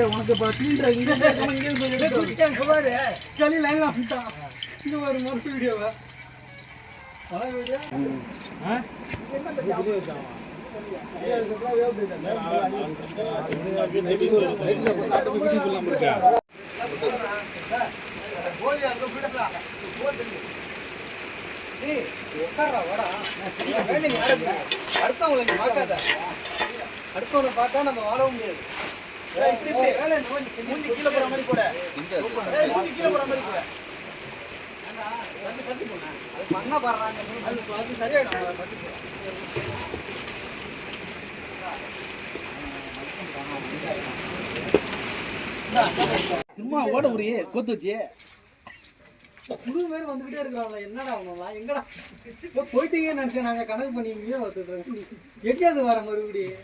உனக்கு இப்ப சிலிண்டர் இங்க பாரு சளி லைன்ல வந்துட்டான் இங்க ஒரு மொத்த வீடியோவா வீடியோ அடுத்தவங்களை பார்க்காத அடுத்தவங்களை பார்த்தா நம்ம வாழவும் முடியாது கீழே போற மாதிரி கூட கீழே போற மாதிரி கூட மண்ணா பாடுறாங்க அது சரியாயிடும் சும்மா ஓட முடியே கொத்து வச்சு புது பேர் வந்துகிட்டே இருக்காங்களா என்னடா அவங்களா எங்கடா போயிட்டீங்கன்னு நினைச்சேன் நாங்க கணக்கு பண்ணி எங்கேயாவது வர மறுபடியும்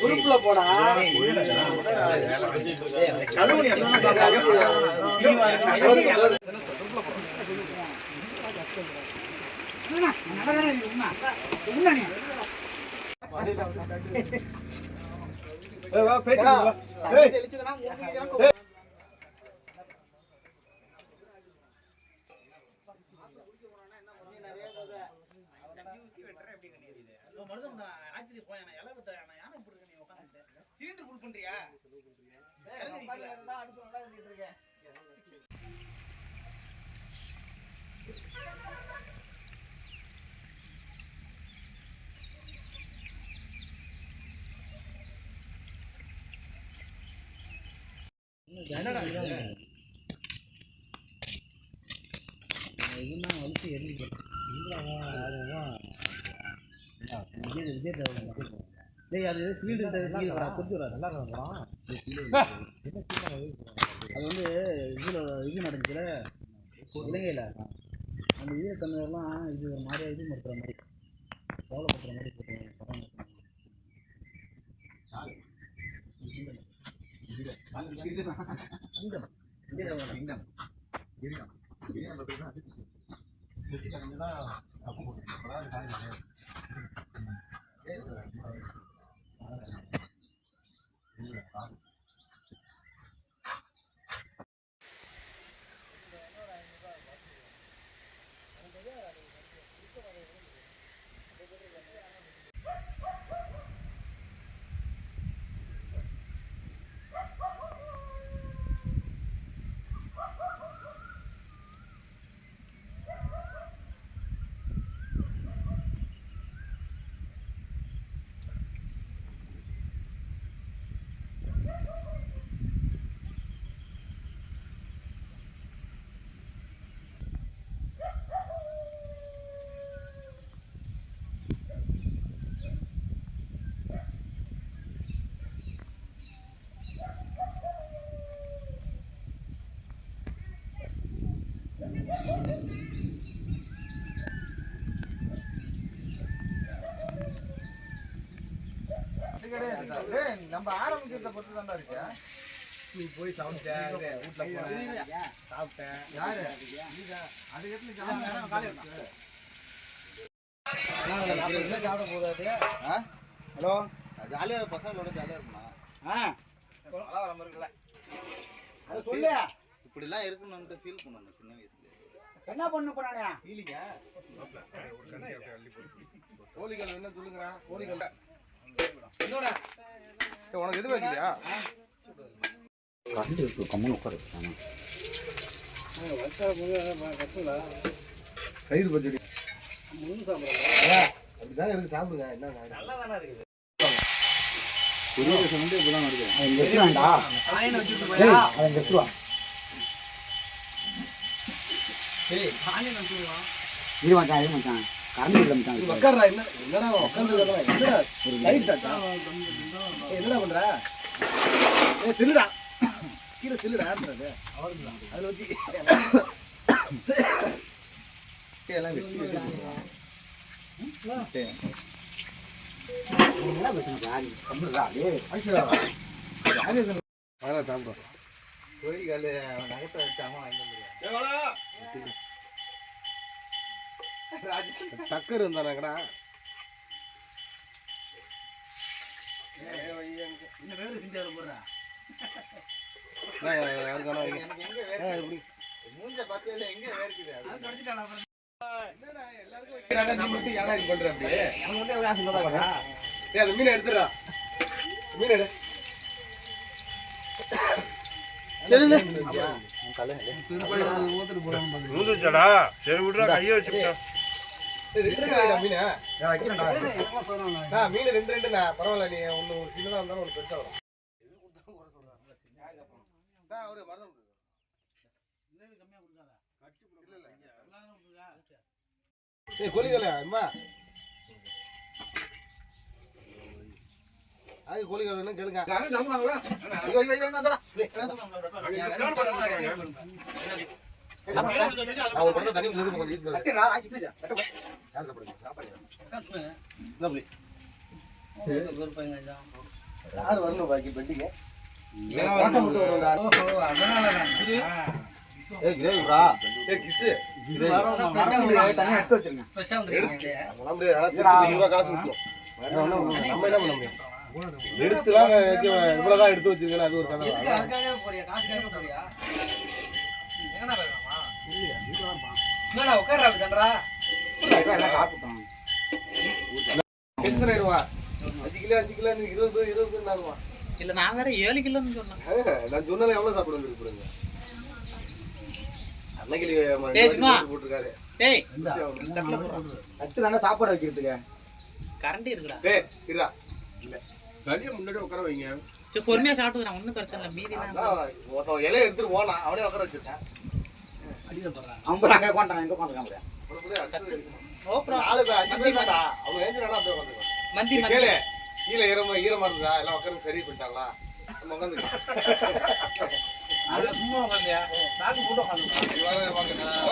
உறுப்புல போடா அது வந்து இது நடந்துச்சுல இலங்கையில் அந்த ஈழத்தமிழெல்லாம் இது ஒரு மாதிரியா இது மறுக்கிற மாதிரி கவலைப்படுற மாதிரி நம்ம ஆரம்பிக்கிறத பொறுத்து தான்டா இருக்கு. போய் சாப்பிட்டேன் வீட்டுல போனேன் சாப்பிட்டேன் யாரு அது எப்படி சாப்பிட போதாது. ஹலோ ஜாலியா பசங்களோட ஜாலியா இருக்குமா வர மாதிரி இருக்குல்ல அது சொல்லு இப்படி எல்லாம் இருக்கணும்னு ஃபீல் பண்ணணும் சின்ன வயசுல. என்ன பண்ண போறானே இல்லைங்க கோழிகள் என்ன சொல்லுங்கடா கோழிகள் உனக்கு எது வைக்கலையா கண்டு இருக்கு கம்மன் உட்காரு கயிறு பச்சடி முன்னு சாப்பிடுறா அப்படிதான் இருக்கு சாப்பிடுங்க என்ன நல்லா தானே இருக்குது பெரிய சண்டை இப்பதான் வருது அவன் வெட்டுறான்டா காயின வச்சுட்டு போயா அவன் வெட்டுவா டேய் காயின வச்சுடுவா இது மச்சான் கரண்ட் இல்ல மச்சான் உட்கார்றா என்னடா உட்கார்ந்துடா என்னடா ஒரு லைட் சாட்டா என்னடா பண்ற சில்லுடா கீழே சில்லுடா ஆடுறது அதுல வச்சு எல்லாம் வெட்டி என்ன பிரச்சனை கம்முடா டேய் அதெல்லாம் சாப்பிடும் கோழிகள் நகத்தை வச்சாம வாங்கி சக்கரை இருந்தானாங்கடா இன்னும் வேறு செஞ்சாரு போடுறா யாருக்கான எப்படி மூஞ்ச பார்த்ததுல எங்க வேர்க்குது அது கடிச்சிட்டானா எல்லாருக்கும் நீ மட்டும் ஏன்னா இது பண்ற அப்படியே அவன் வந்து எவ்வளவு ஆசை தான் ஏய் அந்த மீனை எடுத்துடா மீன் எடு ஊந்துச்சடா சரி விட்றா கையை வச்சுட்டா மீன் ரெண்டு ரெண்டுண்ணா பரவாயில்ல நீ ஒன்று சின்னதாக இருந்தாலும் ஒன்று பெருசாக வரும் ஒரு மரம் ஏய் கோழிகளா அம்மா அது கோழிகள் வேணும் கேளுங்க அவன் பண்ண தண்ணி கொஞ்சம் யூஸ் பண்ணுங்க யார் வரணும் பாக்கி பெட்டிங்க எடுத்துலாம் இவ்வளவுதான் எடுத்து வச்சிருக்கேன் அது ஒரு கதை டென்ஷன் ஆயிடுவா 5 கிலோ 20 நாளுவா இல்ல நான் வேற 7 கிலோன்னு சொன்னேன் நான் சொன்னால எவ்வளவு சாப்பிட வந்துருக்கு பாருங்க அன்னைக்கு போட்டுருக்காரு டேய் அட்டு தானே சாப்பாடு வைக்கிறதுக்கு கரண்ட் இருக்குடா டேய் இருடா இல்ல தனியா முன்னாடி உட்கார வைங்க சரி பொறுமையா சாப்பிட்டுக்கறேன் ஒண்ணும் பிரச்சனை இல்ல மீதி ஒருத்தன் இலைய எடுத்துட்டு போனா அவனே உட்கார வச்சிருக்கேன் அடியில போறான் அவன் அங்க உட்காந்துறான் எங்க உட்காந்துருக்கான் அவங்க ஏஞ்சினாலும் அப்படியே உட்காந்துருக்கான் மந்தி கேளு கீழே ஈரமா இருந்தா எல்லாம் உட்காந்து சரி பண்ணிட்டாங்களா நம்ம உட்காந்துருக்கோம் சும்மா உட்காந்தியா நாக்கு போட்டு உட்காந்து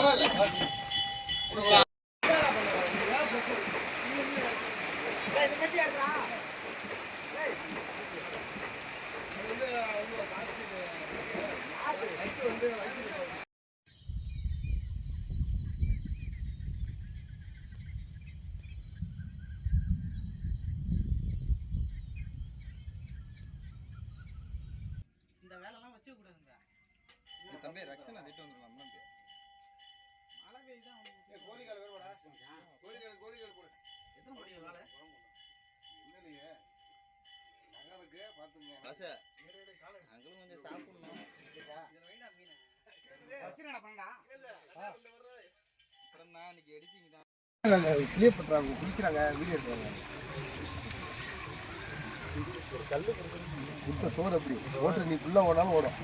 இந்த வேலைலாம் வச்சுக்க கூடாதுங்க தம்பி ரக்ஷன் அதிட்டு வந்துடலாம் தம்பி மழை பெய்யுதான் கோழிகள் வேணுமாடா கோழிகள் போடு எத்தனை கோழி வேலை இல்லையே நகருக்கு பார்த்துங்க அங்களும் கொஞ்சம் சாப்பிடணும் இன்னைக்கு எடிட்டிங் தான் கிளியர் பண்றாங்க குடிக்கிறாங்க வீடியோ எடுக்கிறாங்க ஒரு கல்லு கொடுத்த சோறு அப்படி ஓட்டு நீ ஃபுல்லா ஓடாலும் ஓடும்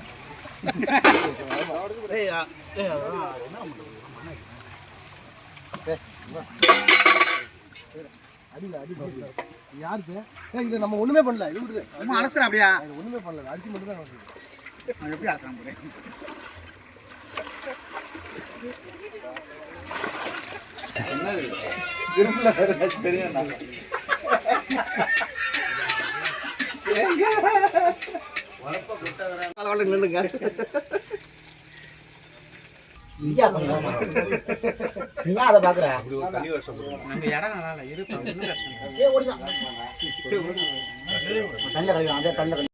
அடியில அடி யாருக்கு இல்ல நம்ம ஒண்ணுமே பண்ணல இது விடுது அரசு அப்படியா ஒண்ணுமே பண்ணல அடிச்சு மட்டும் தான் எப்படி ஆசலாம் போறேன் தெரியும் நில்லுங்க அதை பாக்குற நம்ம இடம் நல்லா இருக்கு தண்ணி